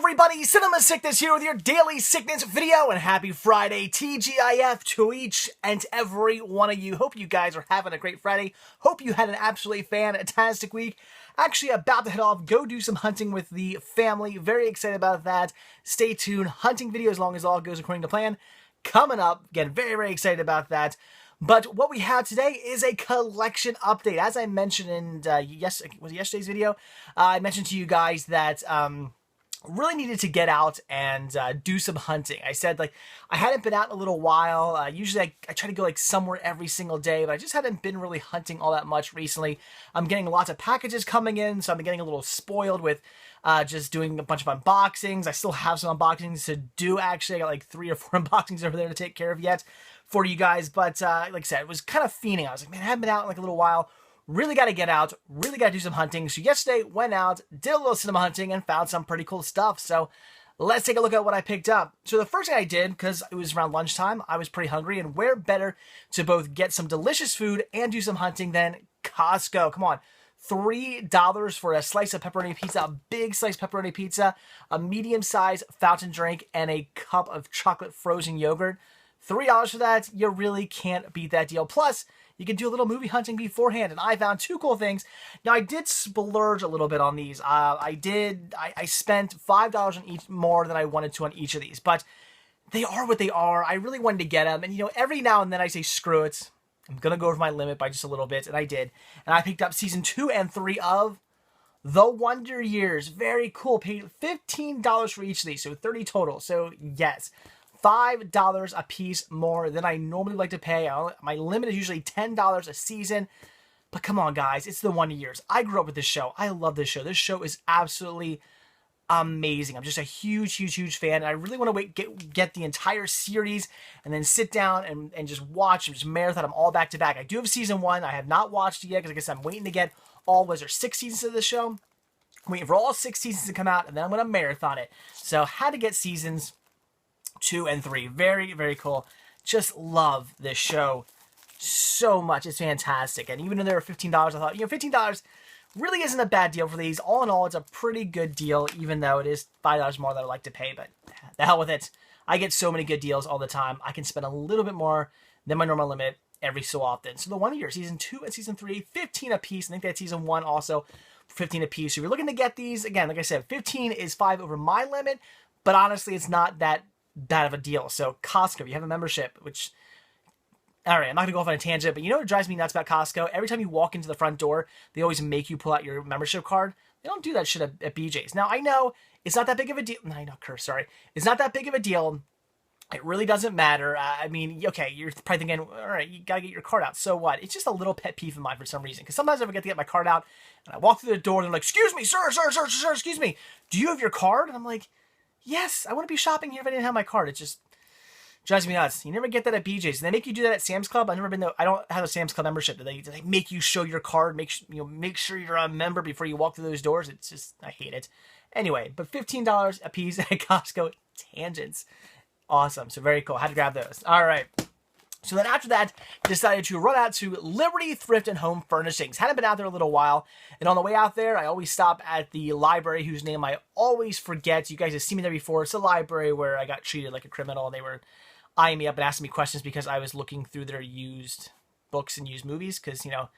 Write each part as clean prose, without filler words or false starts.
everybody? Cinema Sickness here with your daily sickness video, and happy Friday TGIF to each and every one of you. Hope you guys are having a great Friday. Hope you had an absolutely fantastic week. Actually about to head off, go do some hunting with the family. Very excited about that. Stay tuned. Hunting video as long as all goes according to plan. Coming up. Again, very excited about that. But what we have today is a collection update. As I mentioned in yesterday's video, I mentioned to you guys that really needed to get out and do some hunting. I said, like, I hadn't been out in a little while. Usually I try to go like somewhere every single day, but I just hadn't been really hunting all that much recently. I'm getting lots of packages coming in, so I'm getting a little spoiled with just doing a bunch of unboxings. I still have some unboxings to do, actually. I got like 3 or 4 unboxings over there to take care of yet for you guys, but like I said, it was kind of fiending. I was like, man, I haven't been out in like a little while. Really got to get out, really got to do some hunting. So yesterday, went out, did a little cinema hunting, and found some pretty cool stuff. So let's take a look at what I picked up. So the first thing I did, because it was around lunchtime, I was pretty hungry, and where better to both get some delicious food and do some hunting than Costco. Come on. $3 for a slice of pepperoni pizza, a big slice pepperoni pizza, a medium-sized fountain drink, and a cup of chocolate frozen yogurt. $3 for that, you really can't beat that deal. Plus, you can do a little movie hunting beforehand, and I found 2 cool things. Now, I did splurge a little bit on these. I spent $5 on each, more than I wanted to on each of these, but they are what they are. I really wanted to get them, and you know, every now and then I say, screw it. I'm going to go over my limit by just a little bit, and I did. And I picked up season 2 and 3 of The Wonder Years. Very cool. Paid $15 for each of these, so 30 total. So, yes. $5 a piece more than I normally like to pay. My limit is usually $10 a season. But come on, guys. It's The Wonder Years. I grew up with this show. I love this show. This show is absolutely amazing. I'm just a huge fan. And I really want to get the entire series and then sit down and just watch and just marathon them all back to back. I do have season 1. I have not watched it yet because I guess I'm waiting to get was there 6 seasons of the show? I'm waiting for all 6 seasons to come out, and then I'm going to marathon it. So had to get seasons 2 and 3. Very cool. Just love this show so much. It's fantastic. And even though they were $15, I thought, you know, $15 really isn't a bad deal for these. All in all, it's a pretty good deal, even though it is $5 more than I like to pay. But the hell with it. I get so many good deals all the time. I can spend a little bit more than my normal limit every so often. So The Wonder Years, season 2 and season 3, 15 a piece. I think that's season 1 also, 15 a piece. So if you're looking to get these, again, like I said, 15 is 5 over my limit. But honestly, it's not that of a deal. So Costco, if you have a membership, which, all right, I'm not gonna go off on a tangent, but you know what drives me nuts about Costco? Every time you walk into the front door, they always make you pull out your membership card. They don't do that shit at BJ's. Now, I know it's not that big of a deal. No, I know, curse, sorry. It's not that big of a deal. It really doesn't matter. I mean, okay, you're probably thinking, all right, you gotta get your card out. So what? It's just a little pet peeve of mine for some reason. Because sometimes I forget to get my card out, and I walk through the door, and they're like, excuse me, sir, excuse me. Do you have your card? And I'm like, yes, I wouldn't be shopping here if I didn't have my card. It just drives me nuts. You never get that at BJ's. They make you do that at Sam's Club. I've never been there. I don't have a Sam's Club membership. Do they make you show your card? Make sure you're a member before you walk through those doors. It's just, I hate it. Anyway, but $15 a piece at Costco. Tangents. Awesome. So very cool. Had to grab those. All right. So then after that, decided to run out to Liberty Thrift and Home Furnishings. Hadn't been out there a little while. And on the way out there, I always stop at the library, whose name I always forget. You guys have seen me there before. It's a library where I got treated like a criminal. And they were eyeing me up and asking me questions because I was looking through their used books and used movies. Because, you know,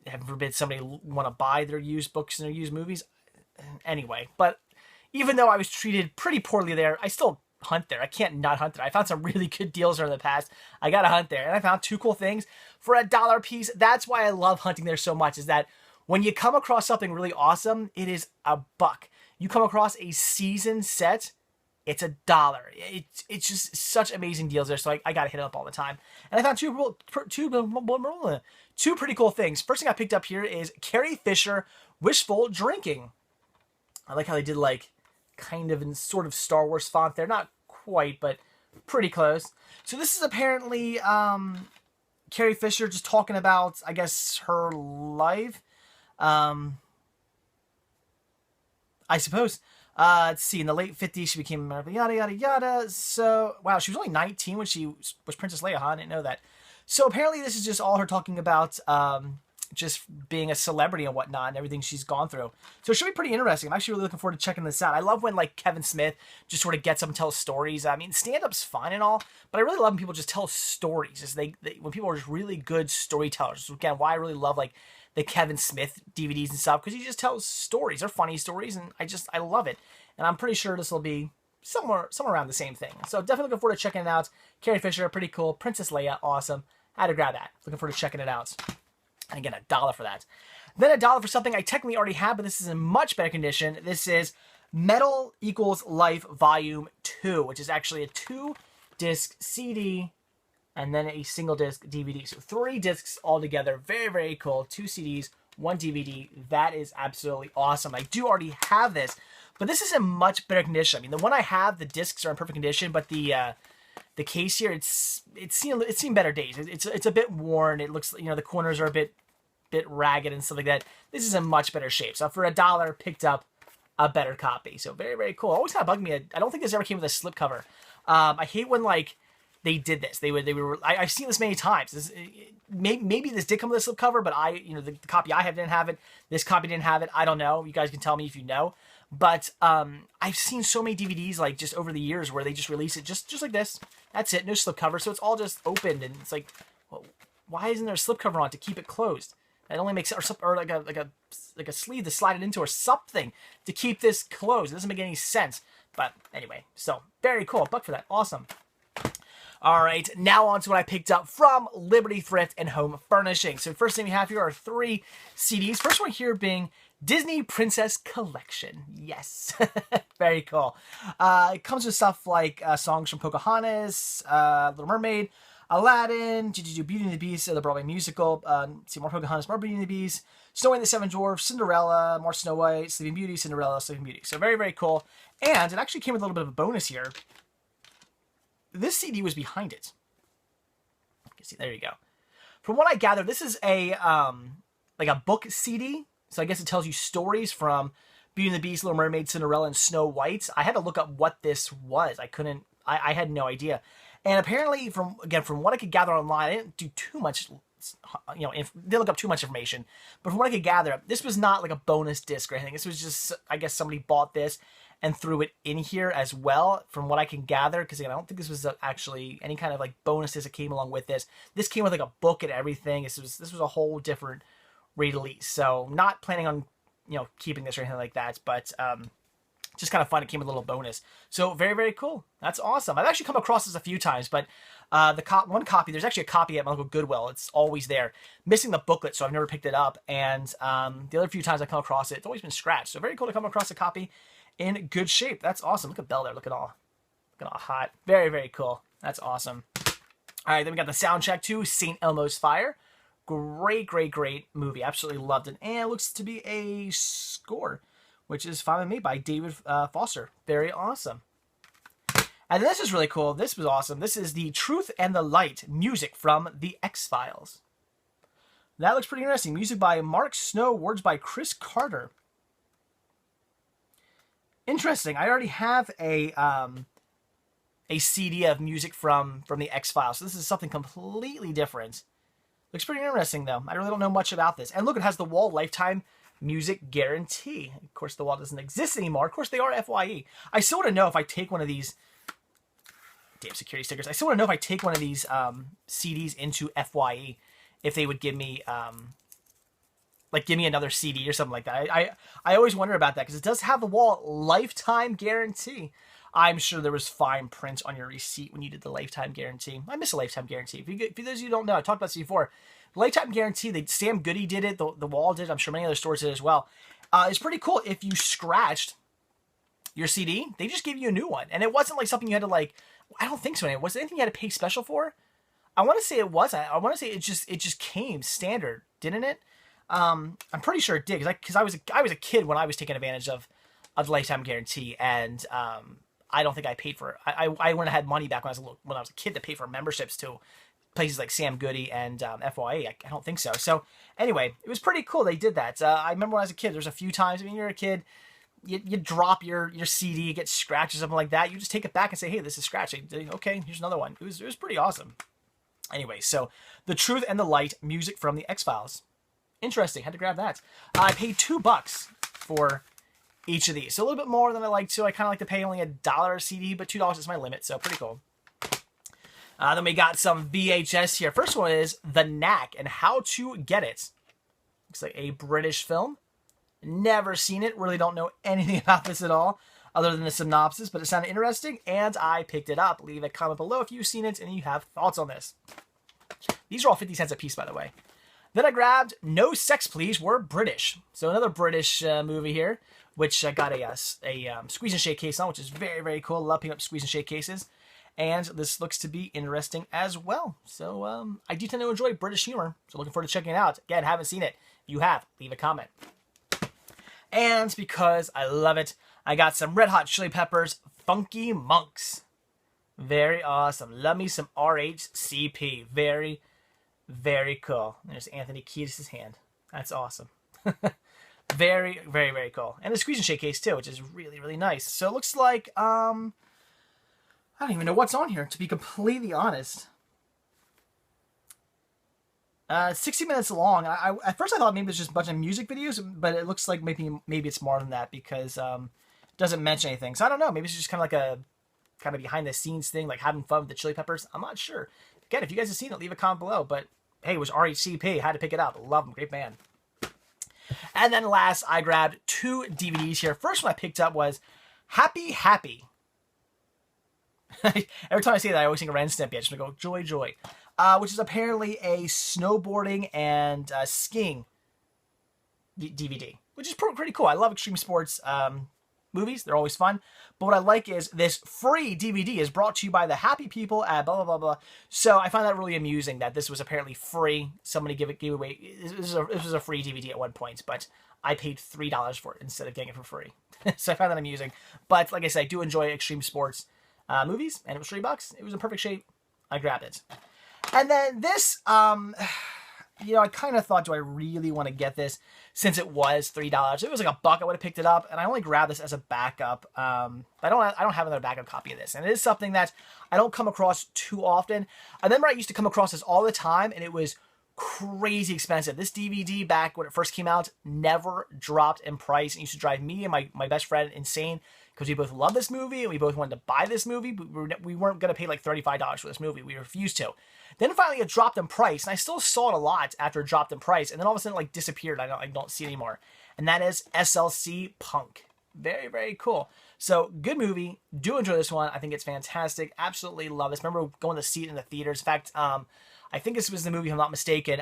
heaven forbid somebody want to buy their used books and their used movies. Anyway, but even though I was treated pretty poorly there, I still hunt there. I can't not hunt there. I found some really good deals there in the past. I gotta hunt there. And I found 2 cool things for $1 a piece. That's why I love hunting there so much, is that when you come across something really awesome, it is $1. You come across a season set, it's $1. It's just such amazing deals there, so I gotta hit it up all the time. And I found two pretty cool things. First thing I picked up here is Carrie Fisher Wishful Drinking. I like how they did like kind of in sort of Star Wars font there. Not quite, but pretty close. So this is apparently Carrie Fisher just talking about, I guess, her life. I suppose. Let's see. In the late 50s, she became yada. So, wow, she was only 19 when she was Princess Leia, huh? I didn't know that. So apparently this is just all her talking about just being a celebrity and whatnot and everything she's gone through. So it should be pretty interesting. I'm actually really looking forward to checking this out. I love when like Kevin Smith just sort of gets up and tells stories. I mean, stand-up's fine and all, but I really love when people just tell stories. Just when people are just really good storytellers. Again, why I really love like the Kevin Smith DVDs and stuff, because he just tells stories. They're funny stories, and I love it. And I'm pretty sure this will be somewhere around the same thing. So definitely looking forward to checking it out. Carrie Fisher, pretty cool. Princess Leia, awesome. Had to grab that. Looking forward to checking it out. And again, $1 for that. Then $1 for something I technically already have, but this is in much better condition. This is Metal Equals Life Volume 2, which is actually a 2-disc CD and then a single-disc DVD. So 3 discs altogether. Very, very cool. 2 CDs, 1 DVD. That is absolutely awesome. I do already have this, but this is in much better condition. I mean, the one I have, the discs are in perfect condition, but the case here, it's seen better days. It's a bit worn. It looks, the corners are a bit ragged and stuff like that. This is in much better shape. So for $1, picked up a better copy. So very, very cool. Always kind of bugged me. I don't think this ever came with a slipcover. I hate when like they did this. I've seen this many times. Maybe this did come with a slipcover, but the copy I have didn't have it. This copy didn't have it. I don't know. You guys can tell me if you know. But I've seen so many DVDs like just over the years where they just release it just like this. That's it. No slipcover. So it's all just opened, and it's like, well, why isn't there a slipcover on to keep it closed? It only makes or like a sleeve to slide it into or something to keep this closed. It doesn't make any sense. But anyway, so very cool. $1 for that. Awesome. All right, now on to what I picked up from Liberty Thrift and Home Furnishing. So first thing we have here are 3 CDs. First one here being Disney Princess Collection. Yes, very cool. It comes with stuff like songs from Pocahontas, Little Mermaid, Aladdin, Beauty and the Beast, the Broadway musical, more Pocahontas, more Beauty and the Beast, Snow White and the Seven Dwarfs, Cinderella, more Snow White, Sleeping Beauty, Cinderella, Sleeping Beauty. So very, very cool. And it actually came with a little bit of a bonus here. This CD was behind it. You can see, there you go. From what I gather, this is a like a book CD. So I guess it tells you stories from Beauty and the Beast, Little Mermaid, Cinderella, and Snow White. I had to look up what this was. I had no idea. And apparently, from what I could gather online, I didn't do too much, didn't look up too much information. But from what I could gather, this was not like a bonus disc or anything. This was just, I guess somebody bought this and threw it in here as well, from what I can gather. Because again, I don't think this was actually any kind of like bonus disc that came along with this. This came with like a book and everything. This was a whole different release. So not planning on keeping this or anything like that, but just kind of fun. It came with a little bonus. So very, very cool. That's awesome. I've actually come across this a few times, but one copy, there's actually a copy at my local Goodwill. It's always there. Missing the booklet, so I've never picked it up. And the other few times I come across it, it's always been scratched. So very cool to come across a copy in good shape. That's awesome. Look at Belle there. Looking all hot. Very, very cool. That's awesome. All right, then we got the soundtrack to St. Elmo's Fire. Great, great, great movie. Absolutely loved it. And it looks to be a score, which is fine with me, by David Foster. Very awesome. And this is really cool. This was awesome. This is the Truth and the Light music from The X-Files. That looks pretty interesting. Music by Mark Snow, words by Chris Carter. Interesting. I already have a CD of music from The X-Files. So this is something completely different. Looks pretty interesting, though. I really don't know much about this. And look, it has the Wall Lifetime Music Guarantee. Of course, the Wall doesn't exist anymore. Of course, they are FYE. I still want to know if I take one of these... Damn security stickers. I still want to know if I take one of these CDs into FYE, if they would give me... give me another CD or something like that. I always wonder about that, because it does have the Wall Lifetime Guarantee. I'm sure there was fine print on your receipt when you did the lifetime guarantee. I miss a lifetime guarantee. For those of you who don't know, I talked about this before. Lifetime guarantee, Sam Goody did it, the Wall did it, I'm sure many other stores did as well. It's pretty cool. If you scratched your CD, they just gave you a new one. And it wasn't like something you had to I don't think so. Was it anything you had to pay special for? I want to say it was. I want to say it just came standard, didn't it? I'm pretty sure it did, because I was a kid when I was taking advantage of the lifetime guarantee, and I don't think I paid for it. I wouldn't have had money back when I was a kid to pay for memberships to places like Sam Goody and FYE. I don't think so. So anyway, it was pretty cool they did that. I remember when I was a kid, there's a few times, you're a kid, you drop your CD, you get scratched or something like that. You just take it back and say, hey, this is scratched. Okay, here's another one. It was pretty awesome. Anyway, so The Truth and the Light music from The X-Files. Interesting. Had to grab that. I paid $2 for each of these. So a little bit more than I like to. I kind of like to pay only $1 a CD, but $2 is my limit, so pretty cool. Then we got some VHS here. First one is The Knack and How to Get It. Looks like a British film. Never seen it. Really don't know anything about this at all, other than the synopsis, but it sounded interesting, and I picked it up. Leave a comment below if you've seen it and you have thoughts on this. These are all 50 cents a piece, by the way. Then I grabbed No Sex Please, We're British. So another British movie here, which I got a squeeze and shake case on, which is very, very cool. Love picking up squeeze and shake cases. And this looks to be interesting as well. So I do tend to enjoy British humor, so looking forward to checking it out. Again, haven't seen it. If you have, leave a comment. And because I love it, I got some Red Hot Chili Peppers Funky Monks. Very awesome. Love me some RHCP. Very, very cool. There's Anthony Kiedis' hand. That's awesome. Very, very, very cool. And a squeeze and shake case too, which is really, really nice. So it looks like, I don't even know what's on here, to be completely honest. 60 minutes long. At first I thought maybe it was just a bunch of music videos, but it looks like maybe it's more than that, because it doesn't mention anything. So I don't know. Maybe it's just kind of like a behind the scenes thing, like having fun with the Chili Peppers. I'm not sure. Again, if you guys have seen it, leave a comment below. But hey, it was RHCP. Had to pick it up. Love them. Great band. And then last, I grabbed 2 DVDs here. First one I picked up was Happy Happy. Every time I say that, I always think of Ren Stimpy. I just want to go, joy, joy. Which is apparently a snowboarding and skiing DVD, which is pretty cool. I love extreme sports movies. They're always fun. But what I like is this free DVD is brought to you by the happy people at blah, blah, blah, blah. So I find that really amusing that this was apparently free. Somebody gave away. This was a free DVD at one point, but I paid $3 for it instead of getting it for free. So I find that amusing. But like I said, I do enjoy extreme sports movies, and it was $3. It was in perfect shape. I grabbed it. And then this, you know, I kind of thought, do I really want to get this since it was $3? If it was like $1, I would have picked it up, and I only grabbed this as a backup. I don't have another backup copy of this, and it is something that I don't come across too often. I remember I used to come across this all the time, and it was crazy expensive. This DVD, back when it first came out, never dropped in price. It used to drive me and my best friend insane, because we both loved this movie, and we both wanted to buy this movie, but we weren't going to pay like $35 for this movie. We refused to. Then finally it dropped in price, and I still saw it a lot after it dropped in price, and then all of a sudden it like disappeared. I don't see it anymore. And that is SLC Punk. Very, very cool. So, good movie. Do enjoy this one. I think it's fantastic. Absolutely love this. Remember going to see it in the theaters. In fact, I think this was the movie, if I'm not mistaken.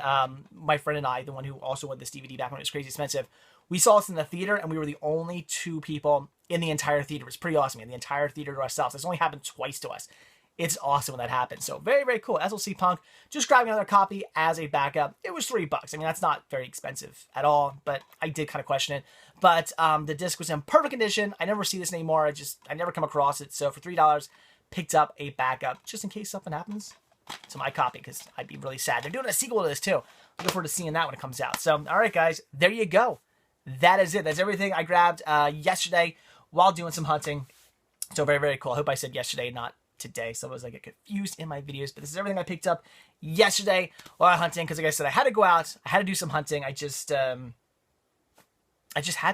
My friend and I, the one who also wanted this DVD back when it was crazy expensive, we saw this in the theater, and we were the only 2 people in the entire theater. It was pretty awesome. We had the entire theater to ourselves. This only happened twice to us. It's awesome when that happens. So very, very cool. SLC Punk. Just grabbing another copy as a backup. It was $3. I mean, that's not very expensive at all, but I did kind of question it. But the disc was in perfect condition. I never see this anymore. I never come across it. So for $3, picked up a backup just in case something happens to my copy, because I'd be really sad. They're doing a sequel to this too. Looking forward to seeing that when it comes out. So, all right, guys, there you go. That is it. That's everything I grabbed yesterday while doing some hunting. So very, very cool. I hope I said yesterday, not today. So I was like confused in my videos, but this is everything I picked up yesterday while hunting. Because like I said, I had to go out. I had to do some hunting. I just had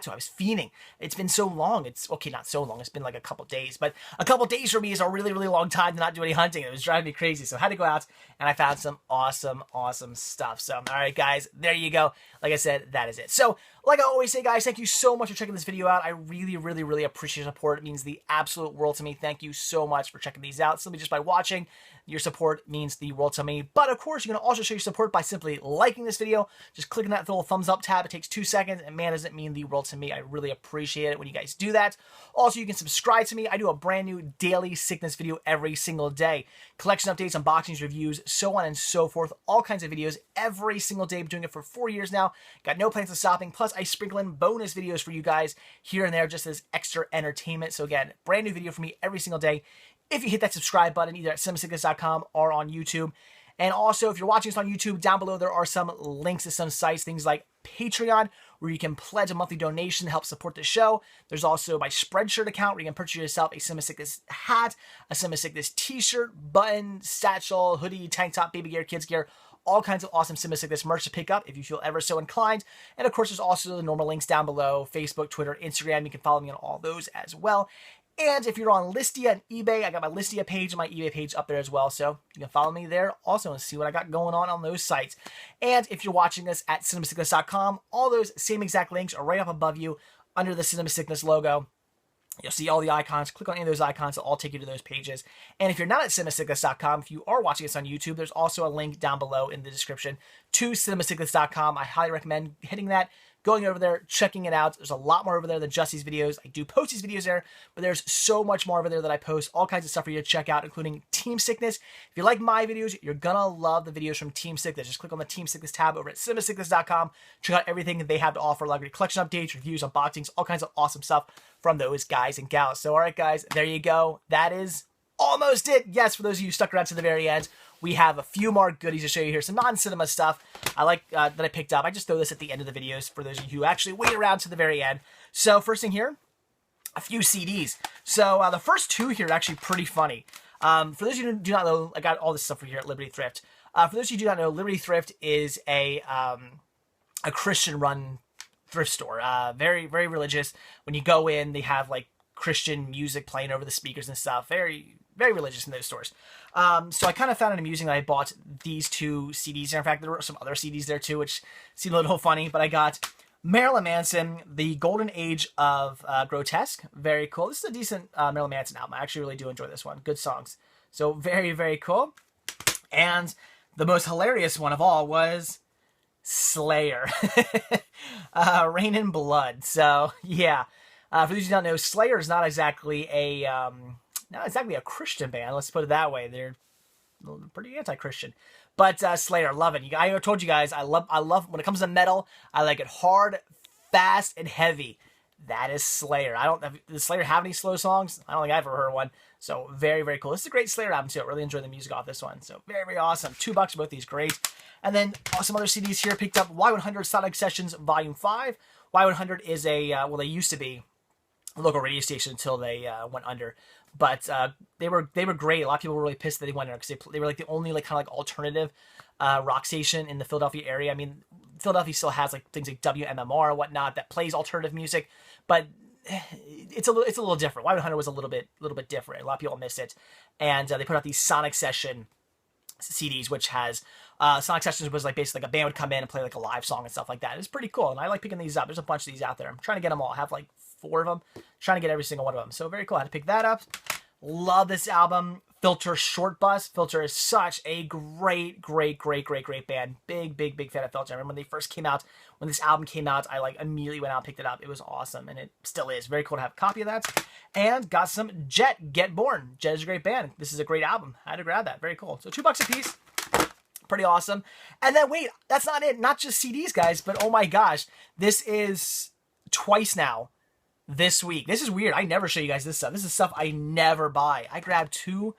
to. I was fiending. It's been so long. It's okay, not so long. It's been like a couple days, but a couple days for me is a really, really long time to not do any hunting. It was driving me crazy. So I had to go out, and I found some awesome, awesome stuff. So, all right, guys, there you go. Like I said, that is it. So, like I always say, guys, thank you so much for checking this video out. I really, really, really appreciate your support. It means the absolute world to me. Thank you so much for checking these out. Simply just by watching, your support means the world to me. But, of course, you can also show your support by simply liking this video. Just clicking that little thumbs up tab. It takes 2 seconds, and man, does it mean the world to me. I really appreciate it when you guys do that. Also, you can subscribe to me. I do a brand new daily sickness video every single day. Collection updates, unboxings, reviews, so on and so forth. All kinds of videos every single day. I'm doing it for 4 years now. Got no plans of stopping. Plus, I sprinkle in bonus videos for you guys here and there just as extra entertainment. So again, brand new video for me every single day. If you hit that subscribe button either at cinemasickness.com or on YouTube. And also, if you're watching this on YouTube, down below there are some links to some sites, things like Patreon, where you can pledge a monthly donation to help support the show. There's also my Spreadshirt account, where you can purchase yourself a Cinema Sickness hat, a Cinema Sickness t-shirt, button, satchel, hoodie, tank top, baby gear, kids gear, all kinds of awesome Cinema Sickness merch to pick up if you feel ever so inclined. And of course, there's also the normal links down below: Facebook, Twitter, Instagram. You can follow me on all those as well. And if you're on Listia and eBay, I got my Listia page and my eBay page up there as well. So you can follow me there also and see what I got going on those sites. And if you're watching this at cinemasickness.com, all those same exact links are right up above you under the Cinema Sickness logo. You'll see all the icons. Click on any of those icons. It'll all take you to those pages. And if you're not at cinemasickness.com, if you are watching this on YouTube, there's also a link down below in the description to cinemasickness.com. I highly recommend hitting that, going over there, checking it out. There's a lot more over there than just these videos. I do post these videos there, but there's so much more over there that I post. All kinds of stuff for you to check out, including Team Sickness. If you like my videos, you're gonna love the videos from Team Sickness. Just click on the Team Sickness tab over at cinemasickness.com. Check out everything that they have to offer, like collection updates, reviews, unboxings, all kinds of awesome stuff from those guys and gals. So, all right, guys, there you go. That is almost it. Yes, for those of you who stuck around to the very end, we have a few more goodies to show you here. Some non-cinema stuff I like that I picked up. I just throw this at the end of the videos for those of you who actually wait around to the very end. So first thing here, a few CDs. So the first two here are actually pretty funny. For those of you who do not know, I got all this stuff for here at Liberty Thrift. For those of you who do not know, Liberty Thrift is a Christian-run thrift store. Very, very religious. When you go in, they have like Christian music playing over the speakers and stuff. Very, very religious in those stores. So I kind of found it amusing that I bought these two CDs. In fact, there were some other CDs there too, which seemed a little funny, but I got Marilyn Manson, The Golden Age of Grotesque. Very cool. This is a decent Marilyn Manson album. I actually really do enjoy this one. Good songs. So very, very cool. And the most hilarious one of all was Slayer. Rain in Blood. So yeah. For those who don't know, Slayer is not exactly a Christian band. Let's put it that way. They're pretty anti-Christian. But Slayer, love it. I told you guys, I love when it comes to metal, I like it hard, fast, and heavy. That is Slayer. Does Slayer have any slow songs? I don't think I've ever heard one. So very, very cool. This is a great Slayer album too. I really enjoy the music off this one. So very, very awesome. $2 for both these, great. And then some other CDs here. Picked up Y100 Sonic Sessions Volume 5. Y100 is they used to be a local radio station until they went under. But they were great. A lot of people were really pissed that they went under because they were like the only kind of alternative rock station in the Philadelphia area. I mean, Philadelphia still has like things like WMMR and whatnot that plays alternative music, but it's a little different. Y100 was a little bit different. A lot of people missed it, and they put out these Sonic Session CDs, which has Sonic Sessions was like basically like a band would come in and play like a live song and stuff like that. It's pretty cool, and I like picking these up. There's a bunch of these out there. I'm trying to get them all. I have like 4 of them. Trying to get every single one of them. So very cool. I had to pick that up. Love this album. Filter Short Bus. Filter is such a great band. Big fan of Filter. I remember when they first came out, when this album came out, I like immediately went out and picked it up. It was awesome, and it still is. Very cool to have a copy of that. And got some Jet, Get Born. Jet is a great band. This is a great album. I had to grab that. Very cool. So $2 a piece. Pretty awesome. And then wait, that's not it. Not just CDs, guys, but oh my gosh, this is twice now. This week. This is weird. I never show you guys this stuff. This is stuff I never buy. I grabbed 2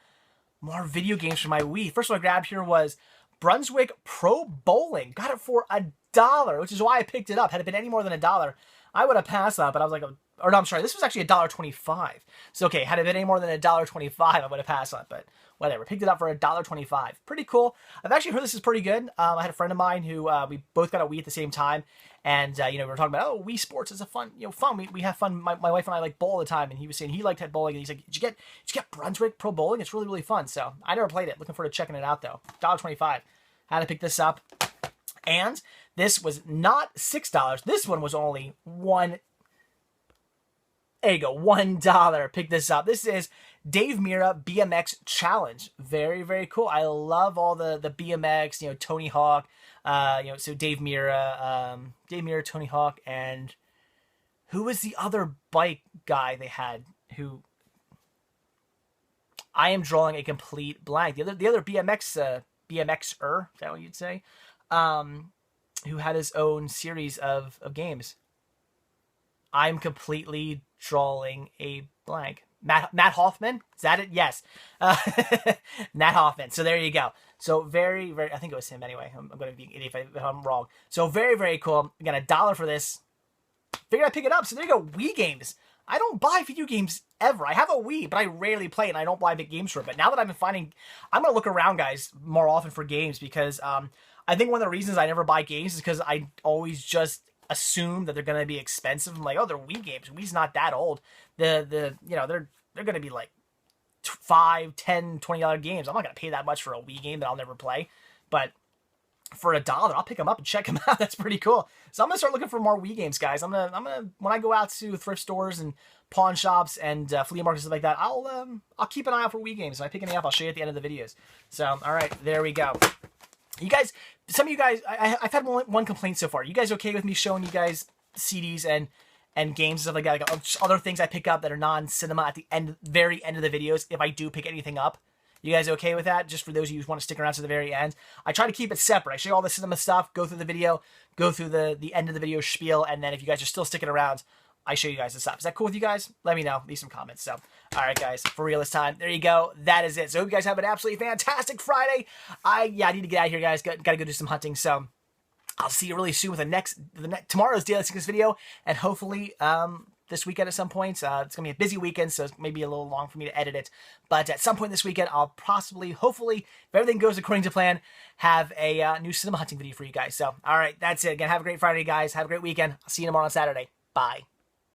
more video games for my Wii. First one I grabbed here was Brunswick Pro Bowling. Got it for $1, which is why I picked it up. Had it been any more than $1, I would have passed up, but I was like, or no, I'm sorry, this was actually $1.25. So okay, had it been any more than $1.25, I would have passed up, but whatever. Picked it up for $1.25. Pretty cool. I've actually heard this is pretty good. I had a friend of mine who we both got a Wii at the same time, and we were talking about, Wii Sports is a fun. We have fun. My wife and I like bowl all the time, and he was saying he liked bowling, and he's like, did you get Brunswick Pro Bowling? It's really fun. So I never played it. Looking forward to checking it out though. $1.25. Had to pick this up, and this was not $6. This one was only $1. There you go, $1. Pick this up. This is Dave Mirra BMX Challenge. Very cool. I love all the BMX, Tony Hawk, so Dave Mirra, Tony Hawk, and who was the other bike guy they had who I am drawing a complete blank. The other BMXer, is that what you'd say? Who had his own series of games. I'm completely drawing a blank. Matt Hoffman? Is that it? Yes. Matt Hoffman. So there you go. So very, I think it was him anyway. I'm going to be an idiot if I'm wrong. So very cool. I got $1 for this. Figured I'd pick it up. So there you go. Wii games. I don't buy video games ever. I have a Wii, but I rarely play it, and I don't buy big games for it. But now that I've been finding, I'm going to look around, guys, more often for games because I think one of the reasons I never buy games is because I always just assume that they're going to be expensive. I'm like, oh, they're Wii games. Wii's not that old. They're going to be like $5, $10, $20 games. I'm not going to pay that much for a Wii game that I'll never play. But for $1, I'll pick them up and check them out. That's pretty cool. So I'm gonna start looking for more Wii games, guys. I'm gonna when I go out to thrift stores and pawn shops and flea markets and stuff like that, I'll keep an eye out for Wii games. If I pick any up, I'll show you at the end of the videos. So all right, there we go. You guys, some of you guys, I've had one complaint so far. You guys okay with me showing you guys CDs and games and stuff like that, like other things I pick up that are non-cinema at the very end of the videos if I do pick anything up? You guys okay with that? Just for those of you who want to stick around to the very end. I try to keep it separate. I show you all the cinema stuff, go through the video, go through the end of the video spiel, and then if you guys are still sticking around, I show you guys the stuff. Is that cool with you guys? Let me know. Leave some comments. So, all right, guys, for real this time. There you go. That is it. So, I hope you guys have an absolutely fantastic Friday. I need to get out of here, guys. Got to go do some hunting. So, I'll see you really soon with tomorrow's Daily Sickness video, and hopefully, this weekend at some point. It's going to be a busy weekend, so it's maybe a little long for me to edit it. But at some point this weekend, I'll possibly, hopefully, if everything goes according to plan, have a new cinema hunting video for you guys. So, all right, that's it. Again, have a great Friday, guys. Have a great weekend. I'll see you tomorrow on Saturday. Bye.